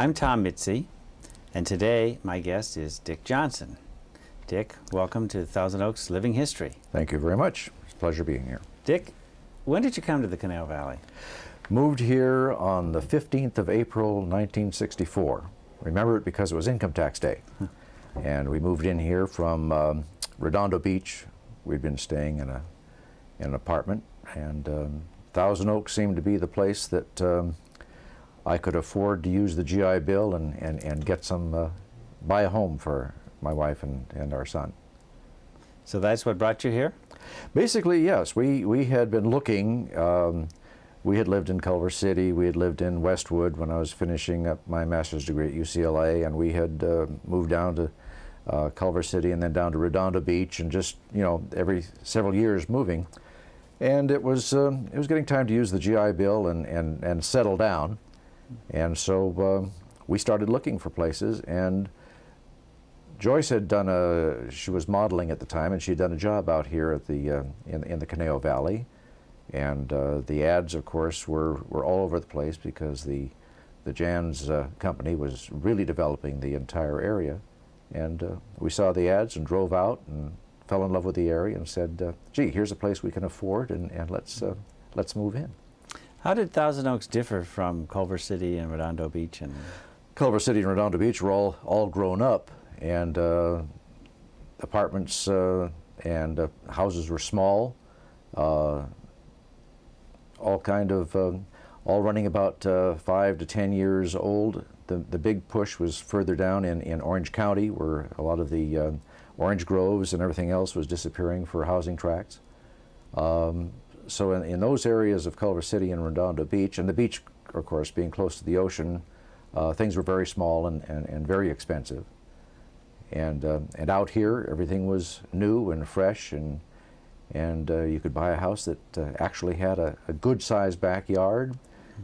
I'm Tom Mitzi, and today my guest is Dick Johnson. Dick, welcome to Thousand Oaks Living History. Thank you very much. It's a pleasure being here. Dick, when did you come to the Canal Valley? Moved here on the 15th of April, 1964. Remember it because it was income tax day. And we moved in here from Redondo Beach. We'd been staying in an apartment, and Thousand Oaks seemed to be the place that I could afford to use the GI Bill and get some, buy a home for my wife and our son. So that's what brought you here? Basically, yes. We had been looking. We had lived in Culver City. We had lived in Westwood when I was finishing up my master's degree at UCLA, and we had moved down to Culver City and then down to Redondo Beach, and just, you know, every several years moving. And it was getting time to use the GI Bill and settle down. And so we started looking for places, and Joyce had done she was modeling at the time, and she had done a job out here at the in the Conejo Valley, and the ads, of course, were all over the place because the Jan's company was really developing the entire area, and we saw the ads and drove out and fell in love with the area and said, "Gee, here's a place we can afford, and let's move in." How did Thousand Oaks differ from Culver City and Redondo Beach? And Culver City and Redondo Beach were all grown up, and apartments and houses were small, all running about 5 to 10 years old. The big push was further down in Orange County, where a lot of the orange groves and everything else was disappearing for housing tracts. So in those areas of Culver City and Redondo Beach, and the beach, of course, being close to the ocean, things were very small and very expensive. And out here, everything was new and fresh, and you could buy a house that actually had a good-sized backyard,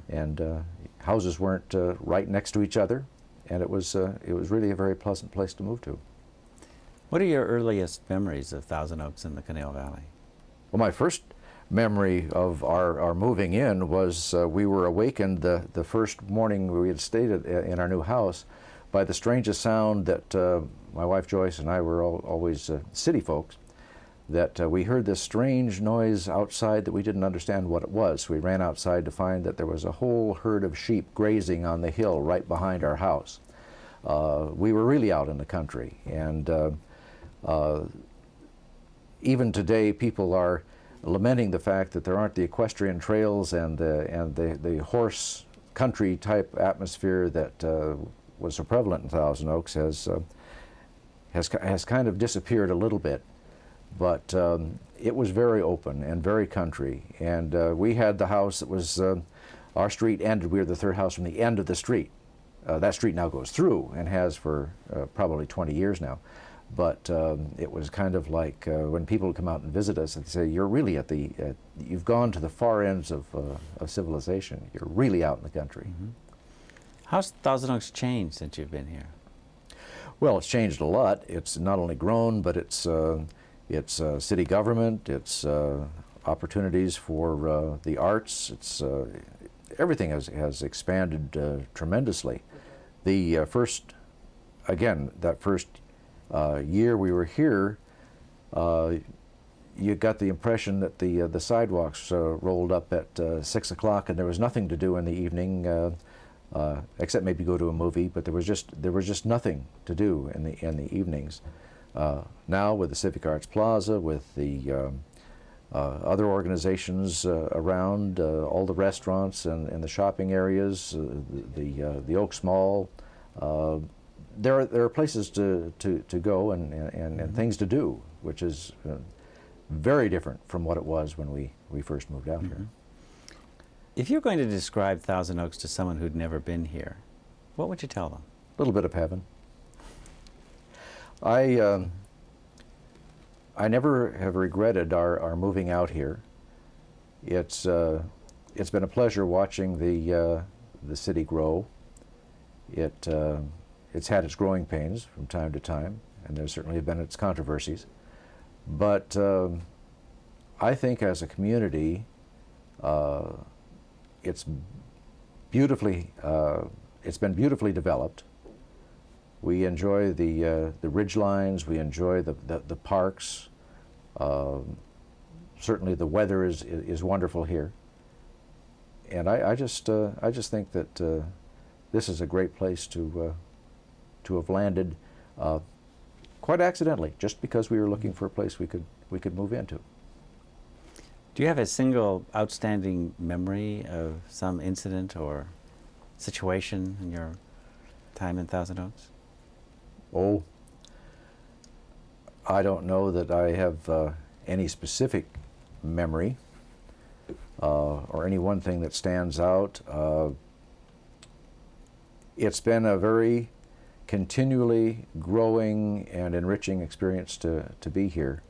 and houses weren't right next to each other, and it was really a very pleasant place to move to. what are your earliest memories of Thousand Oaks in the Canal Valley? Well, my first memory of our moving in was we were awakened the first morning we had stayed in our new house by the strangest sound that my wife Joyce and I were always city folks, that we heard this strange noise outside that we didn't understand what it was. We ran outside to find that there was a whole herd of sheep grazing on the hill right behind our house. We were really out in the country, and even today people are lamenting the fact that there aren't the equestrian trails and the horse country type atmosphere that was so prevalent in Thousand Oaks has kind of disappeared a little bit. But it was very open and very country, and we had the house that was our street ended. We were the third house from the end of the street. That street now goes through and has for probably 20 years now. But it was kind of like when people would come out and visit us, and say, "You're really you've gone to the far ends of civilization. You're really out in the country." Mm-hmm. How's Thousand Oaks changed since you've been here? Well, it's changed a lot. It's not only grown, but it's city government. It's opportunities for the arts. It's everything has expanded tremendously. The first year we were here, you got the impression that the sidewalks rolled up at 6 o'clock, and there was nothing to do in the evening except maybe go to a movie. But there was just nothing to do in the evenings. Now with the Civic Arts Plaza, with the other organizations around, all the restaurants and the shopping areas, the Oaks Mall. There are places to go and things to do, which is very different from what it was when we first moved out here. If you're going to describe Thousand Oaks to someone who'd never been here, what would you tell them? A little bit of heaven. I never have regretted our moving out here. It's been a pleasure watching the city grow. It's had its growing pains from time to time, and there certainly have been its controversies. But I think as a community, it's beautifully it's been beautifully developed. We enjoy the ridge lines. We enjoy the parks. Certainly, the weather is wonderful here. And I just think that this is a great place to have landed, quite accidentally, just because we were looking for a place we could move into. Do you have a single outstanding memory of some incident or situation in your time in Thousand Oaks? Oh, I don't know that I have any specific memory or any one thing that stands out. It's been a very continually growing and enriching experience to be here.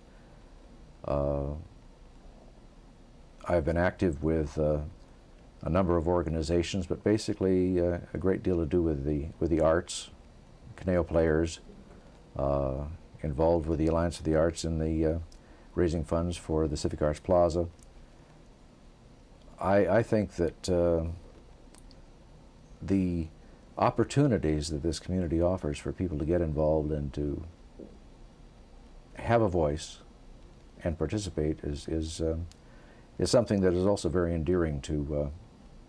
I've been active with a number of organizations, but basically a great deal to do with the arts, Conejo Players, involved with the Alliance of the Arts in the raising funds for the Civic Arts Plaza. I think that the opportunities that this community offers for people to get involved and to have a voice and participate is something that is also very endearing to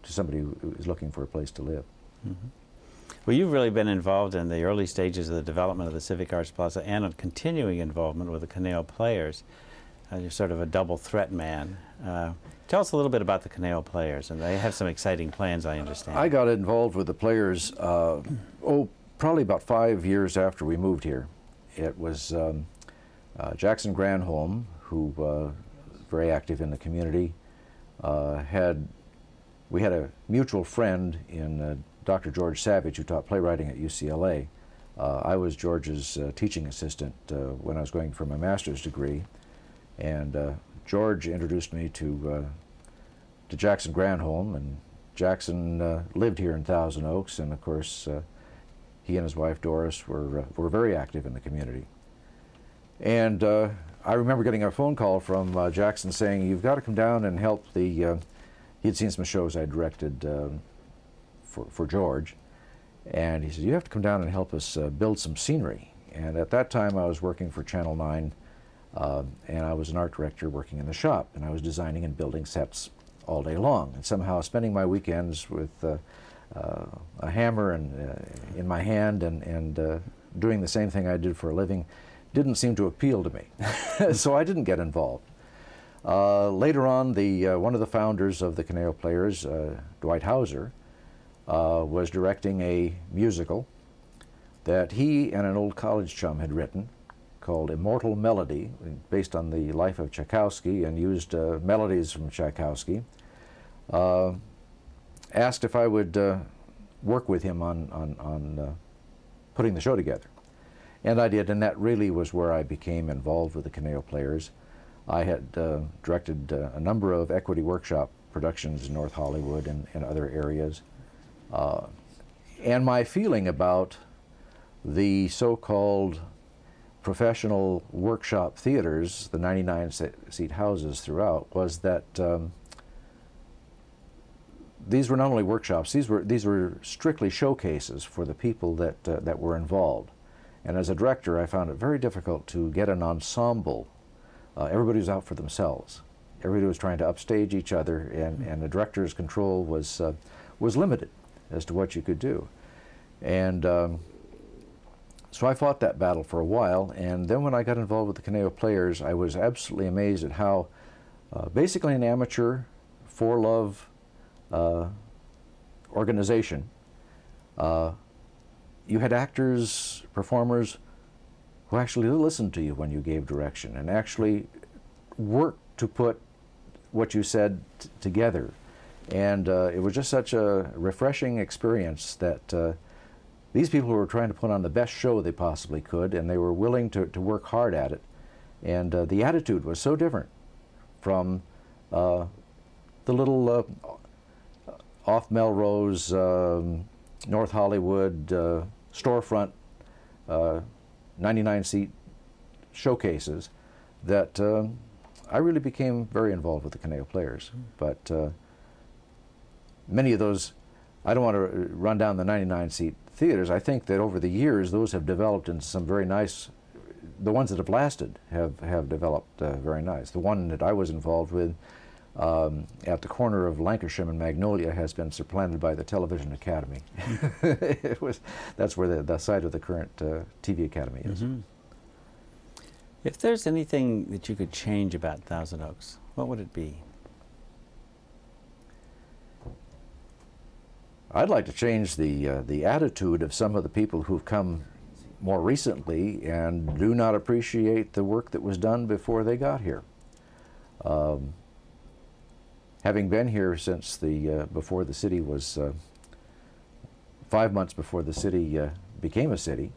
somebody who is looking for a place to live. Mm-hmm. Well, you've really been involved in the early stages of the development of the Civic Arts Plaza and a continuing involvement with the Conejo Players. You're sort of a double threat man. Tell us a little bit about the Conejo Players, and they have some exciting plans, I understand. I got involved with the Players, probably about 5 years after we moved here. It was Jackson Granholm, who was very active in the community. We had a mutual friend in Dr. George Savage, who taught playwriting at UCLA. I was George's teaching assistant when I was going for my master's degree, and George introduced me to Jackson Granholm, and Jackson lived here in Thousand Oaks, and of course he and his wife Doris were very active in the community. And I remember getting a phone call from Jackson saying, "You've got to come down and help the." He'd seen some shows I directed for George, and he said, "You have to come down and help us build some scenery." And at that time, I was working for Channel 9, and I was an art director working in the shop, and I was designing and building sets all day long, and somehow spending my weekends with a hammer in my hand and doing the same thing I did for a living didn't seem to appeal to me. So I didn't get involved. Later on, one of the founders of the Conejo Players, Dwight Hauser, was directing a musical that he and an old college chum had written called Immortal Melody, based on the life of Tchaikovsky, and used melodies from Tchaikovsky. Asked if I would work with him on putting the show together. And I did, and that really was where I became involved with the Conejo Players. I had directed a number of equity workshop productions in North Hollywood and other areas. And my feeling about the so-called professional workshop theaters, the 99-seat houses throughout, was that these were not only workshops, these were strictly showcases for the people that were involved. And as a director, I found it very difficult to get an ensemble. Everybody was out for themselves. Everybody was trying to upstage each other, and the director's control was limited as to what you could do. And so I fought that battle for a while, and then when I got involved with the Conejo Players, I was absolutely amazed at how basically an amateur, for-love organization, you had actors, performers who actually listened to you when you gave direction and actually worked to put what you said together. And it was just such a refreshing experience that these people were trying to put on the best show they possibly could, and they were willing to work hard at it. And the attitude was so different from the little off Melrose, North Hollywood storefront 99-seat showcases that I really became very involved with the Conejo Players. But many of those I don't want to run down the 99-seat theaters. I think that over the years, those have developed into some very nice, the ones that have lasted have developed very nice. The one that I was involved with at the corner of Lancashire and Magnolia has been supplanted by the Television Academy. That's where the site of the current TV Academy is. Mm-hmm. If there's anything that you could change about Thousand Oaks, what would it be? I'd like to change the attitude of some of the people who've come more recently and do not appreciate the work that was done before they got here. Having been here since before the city was 5 months before the city became a city,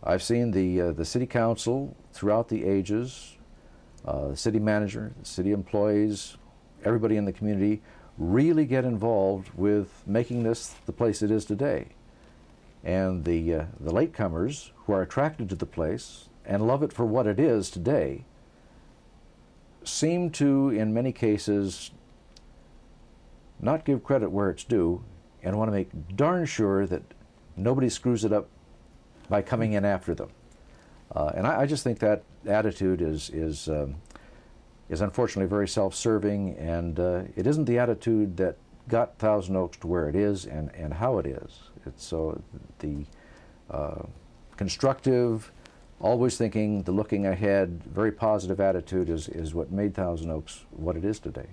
I've seen the city council throughout the ages, the city manager, the city employees, everybody in the community really get involved with making this the place it is today. And the latecomers who are attracted to the place and love it for what it is today seem to, in many cases, not give credit where it's due and want to make darn sure that nobody screws it up by coming in after them. And I just think that attitude is unfortunately very self-serving, and it isn't the attitude that got Thousand Oaks to where it is and how it is. It's so the constructive, always thinking, the looking ahead, very positive attitude is what made Thousand Oaks what it is today.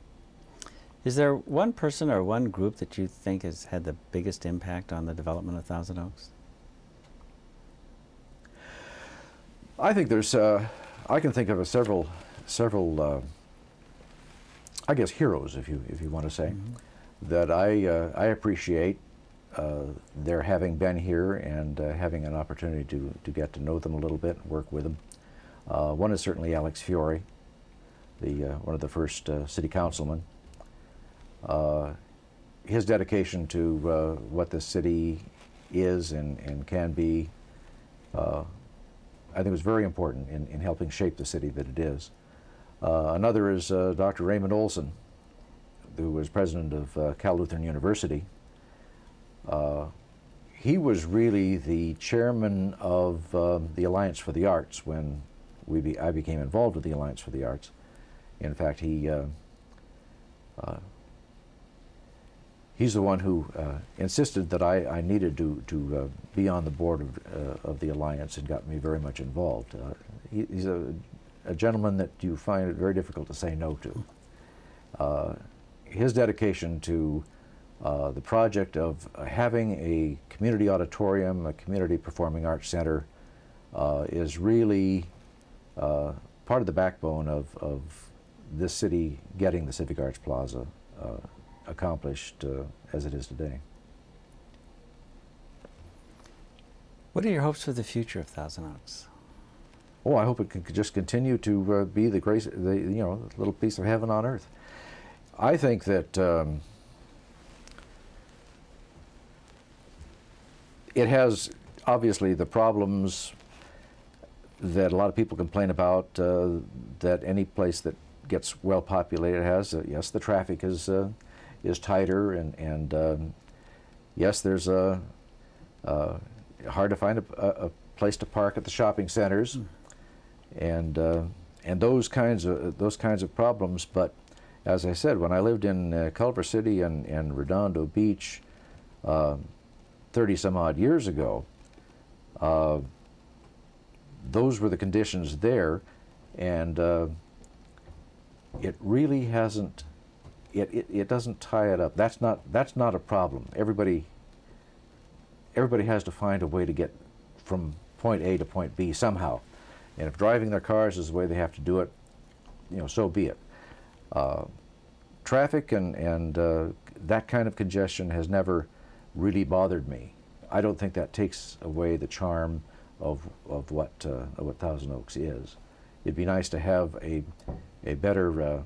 Is there one person or one group that you think has had the biggest impact on the development of Thousand Oaks? I think there's, I can think of several, I guess, heroes, if you want to say, mm-hmm. that I appreciate their having been here and having an opportunity to get to know them a little bit and work with them. One is certainly Alex Fiore, one of the first city councilmen. His dedication to what the city is and can be, I think was very important in helping shape the city that it is. Another is Dr. Raymond Olson, who was president of Cal Lutheran University. He was really the chairman of the Alliance for the Arts when I became involved with the Alliance for the Arts. In fact, he's the one who insisted that I needed to be on the board of the Alliance and got me very much involved. He's a gentleman that you find it very difficult to say no to. His dedication to the project of having a community auditorium, a community performing arts center, is really part of the backbone of this city getting the Civic Arts Plaza accomplished as it is today. What are your hopes for the future of Thousand Oaks? Oh, I hope it can just continue to be the little piece of heaven on earth. I think that it has obviously the problems that a lot of people complain about that any place that gets well populated has. Yes, the traffic is tighter, and yes, there's hard to find a place to park at the shopping centers, and those kinds of problems. But as I said, when I lived in Culver City and Redondo Beach 30 some odd years ago, those were the conditions there, and it really hasn't. It doesn't tie it up. That's not a problem. Everybody has to find a way to get from point A to point B somehow, and if driving their cars is the way they have to do it, so be it. Traffic and that kind of congestion has never really bothered me. I don't think that takes away the charm of what Thousand Oaks is. It'd be nice to have a better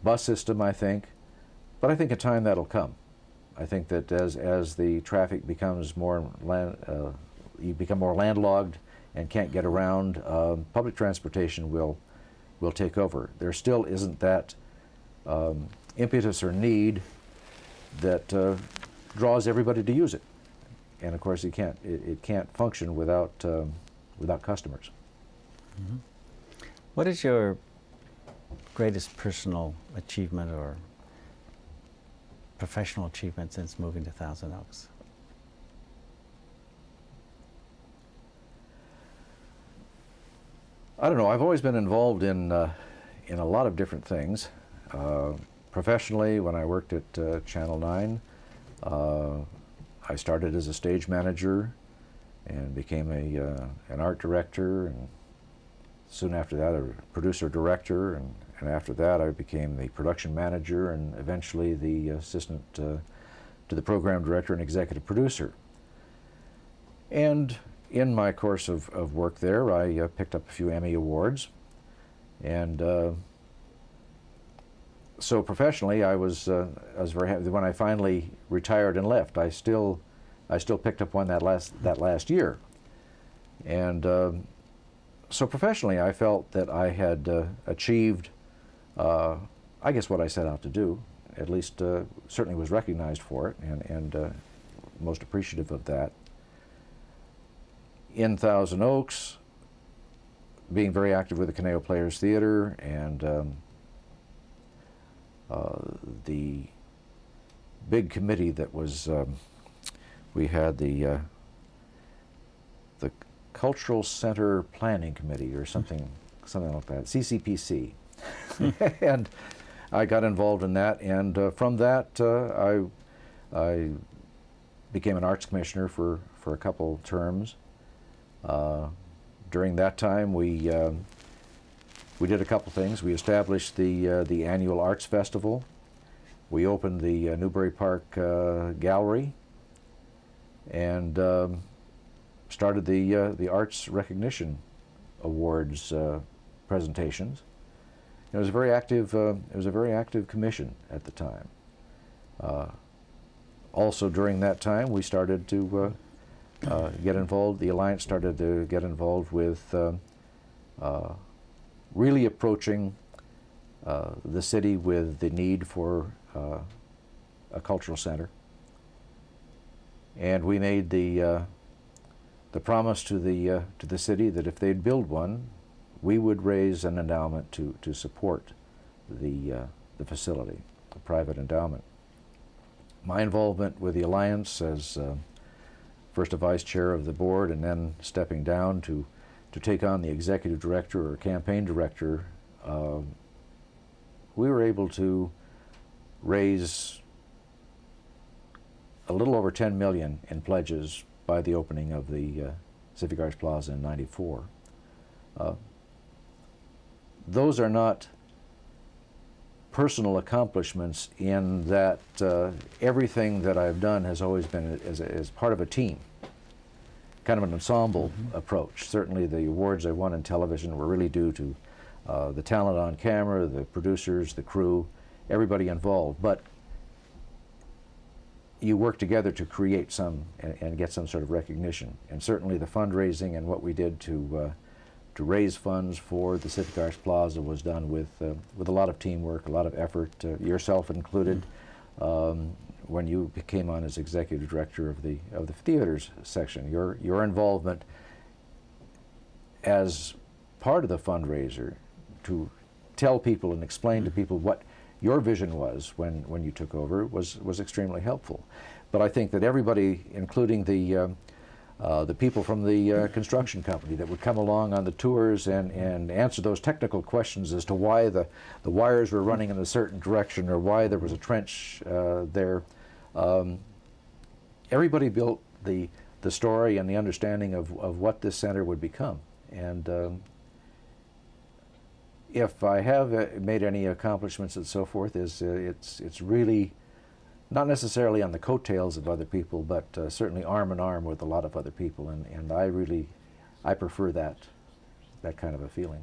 bus system, I think, but I think in time that'll come. I think that as the traffic becomes more you become more landlocked and can't get around, public transportation will take over. There still isn't that impetus or need that draws everybody to use it. And of course, it can't function without customers. What is your greatest personal achievement or professional achievement since moving to Thousand Oaks? I don't know. I've always been involved in a lot of different things. Professionally, when I worked at Channel 9, I started as a stage manager and became an art director, and soon after that a producer director, and after that I became the production manager and eventually the assistant to the program director and executive producer. And in my course of work there, I picked up a few Emmy Awards, and so professionally, I was very happy. When I finally retired and left, I still picked up one that last year, and so professionally, I felt that I had achieved, I guess, what I set out to do. At least, certainly was recognized for it, and most appreciative of that. In Thousand Oaks, being very active with the Conejo Players Theater, and the big committee that was, we had the Cultural Center Planning Committee or something like that, CCPC. And I got involved in that, and from that I became an arts commissioner for a couple terms. During that time, we did a couple things. We established the annual arts festival. We opened the Newbury Park Gallery, and started the Arts Recognition Awards presentations. It was a very active. It was a very active commission at the time. Also, during that time, we started to get involved. The Alliance started to get involved with really approaching the city with the need for a cultural center, and we made the promise to the city that if they'd build one, we would raise an endowment to support the facility, a private endowment. My involvement with the Alliance as first a vice chair of the board and then stepping down to take on the executive director or campaign director, we were able to raise a little over $10 million in pledges by the opening of the Civic Arts Plaza in '94. Those are not personal accomplishments in that everything that I've done has always been as part of a team, kind of an ensemble approach. Certainly the awards I won in television were really due to the talent on camera, the producers, the crew, everybody involved. But you work together to create some and get some sort of recognition. And certainly the fundraising and what we did to raise funds for the Civic Arts Plaza was done with a lot of teamwork, a lot of effort, yourself included. When you came on as executive director of the theaters section, your involvement as part of the fundraiser to tell people and explain to people what your vision was when you took over was extremely helpful. But I think that everybody, including the people from the construction company that would come along on the tours and answer those technical questions as to why the wires were running in a certain direction or why there was a trench there. Everybody built the story and the understanding of what this center would become. And if I have made any accomplishments and so forth, it's really not necessarily on the coattails of other people, but certainly arm in arm with a lot of other people, and I prefer that kind of a feeling.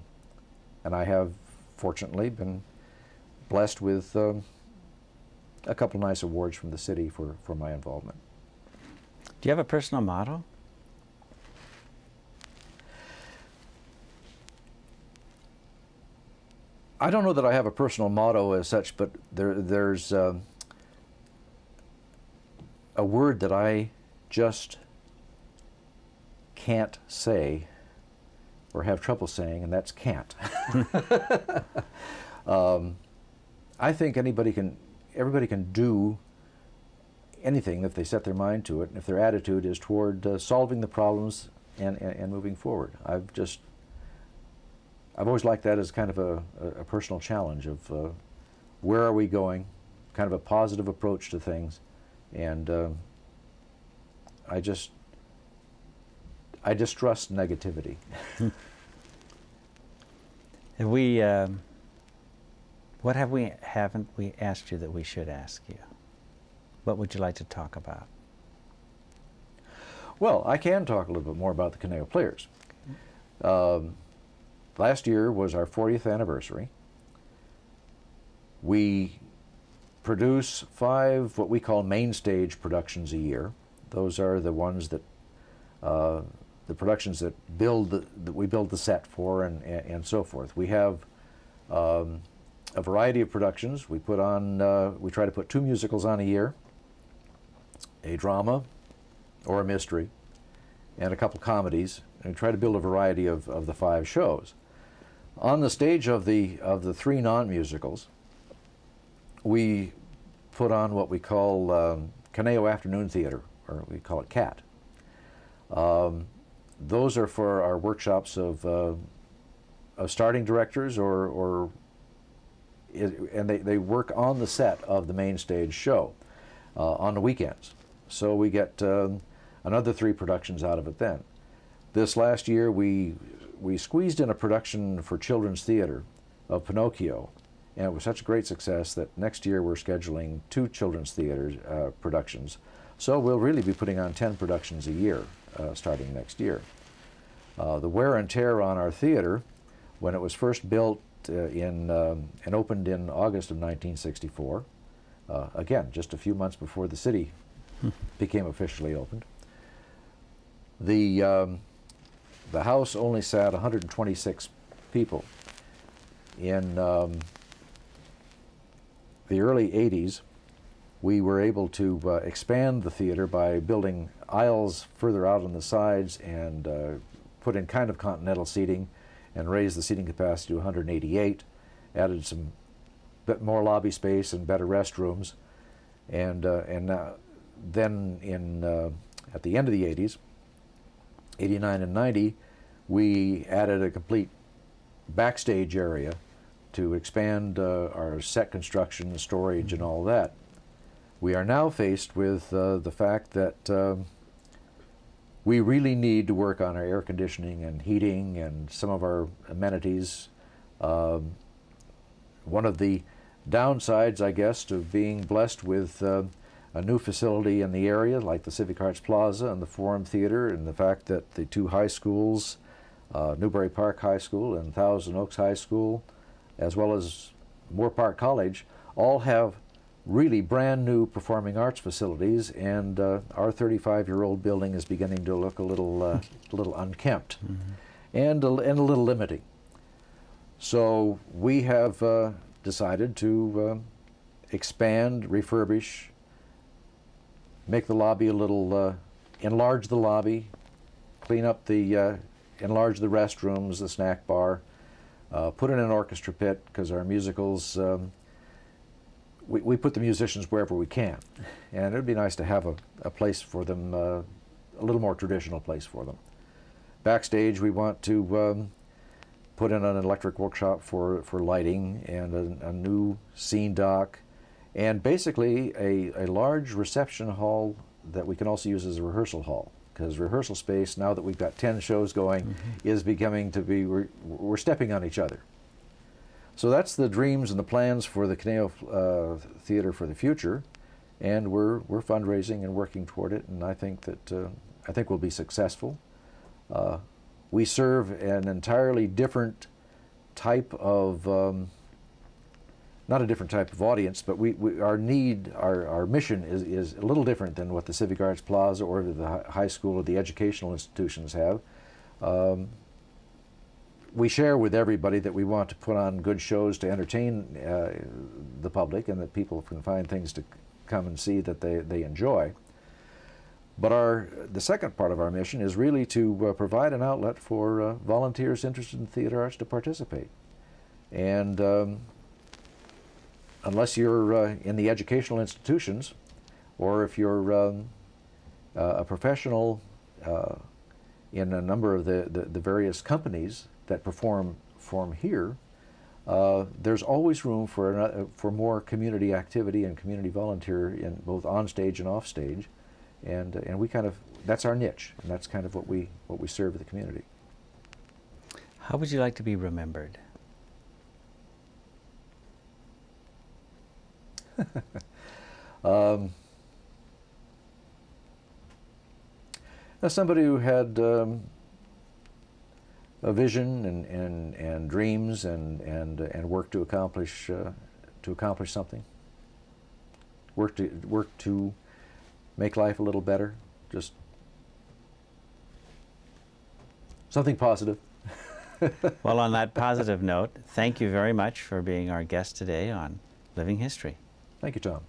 And I have fortunately been blessed with a couple nice awards from the city for my involvement. Do you have a personal motto? I don't know that I have a personal motto as such, but there's a a word that I just can't say or have trouble saying, and that's can't. I think everybody can do anything if they set their mind to it, and if their attitude is toward solving the problems and moving forward. I've always liked that as kind of a personal challenge of where are we going, kind of a positive approach to things, and I distrust negativity. What haven't we asked you that we should ask you? What would you like to talk about? Well, I can talk a little bit more about the Conejo Players. Last year was our 40th anniversary. We produce 5 what we call main stage productions a year. Those are the ones that the productions that we build the set for and so forth. We have a variety of productions. We try to put 2 musicals on a year, a drama or a mystery, and a couple comedies, and we try to build a variety of the 5 shows. On the stage of the 3 non-musicals, we put on what we call Conejo Afternoon Theater, or we call it CAT. Those are for our workshops of starting directors, and they work on the set of the main stage show on the weekends. So we get another 3 productions out of it then. This last year we squeezed in a production for children's theater of Pinocchio, and it was such a great success that next year we're scheduling 2 children's theater productions. So we'll really be putting on 10 productions a year starting next year. The wear and tear on our theater, when it was first built and opened in August of 1964, again, just a few months before the city became officially opened, the house only sat 126 people. In the early 80s, we were able to expand the theater by building aisles further out on the sides and put in kind of continental seating and raise the seating capacity to 188, added some bit more lobby space and better restrooms, and then at the end of the 80s, 89 and 90, we added a complete backstage area to expand our set construction, storage, and all that. We are now faced with the fact that we really need to work on our air conditioning and heating and some of our amenities. One of the downsides, I guess, to being blessed with a new facility in the area like the Civic Arts Plaza and the Forum Theater, and the fact that the 2 high schools, Newbury Park High School and Thousand Oaks High School, as well as Moore Park College, all have really brand new performing arts facilities, and our 35-year-old building is beginning to look a little unkempt, and a little limiting. So we have decided to expand, refurbish, make the lobby a little, enlarge the lobby, clean up enlarge the restrooms, the snack bar, put in an orchestra pit, because our musicals, we put the musicians wherever we can, and it would be nice to have a place for them, a little more traditional place for them. Backstage, we want to put in an electric workshop for lighting, and a new scene dock, and basically a large reception hall that we can also use as a rehearsal hall, because rehearsal space, now that we've got 10 shows going, is becoming to be, we're stepping on each other. So that's the dreams and the plans for the Conejo Theater for the future, and we're fundraising and working toward it, and I think we'll be successful. We serve an entirely different type of, not a different type of audience, but our mission is a little different than what the Civic Arts Plaza or the high school or the educational institutions have. We share with everybody that we want to put on good shows to entertain the public, and that people can find things to come and see that they enjoy. But the second part of our mission is really to provide an outlet for volunteers interested in theater arts to participate. And unless you're in the educational institutions, or if you're a professional in a number of the various companies that perform here, there's always room for more community activity and community volunteer in both on stage and off stage, and we kind of, that's our niche, and that's kind of what we serve the community. How would you like to be remembered? As somebody who had a vision and dreams and work to accomplish something. Work to make life a little better. Just something positive. Well, on that positive note, thank you very much for being our guest today on Living History. Thank you, Tom.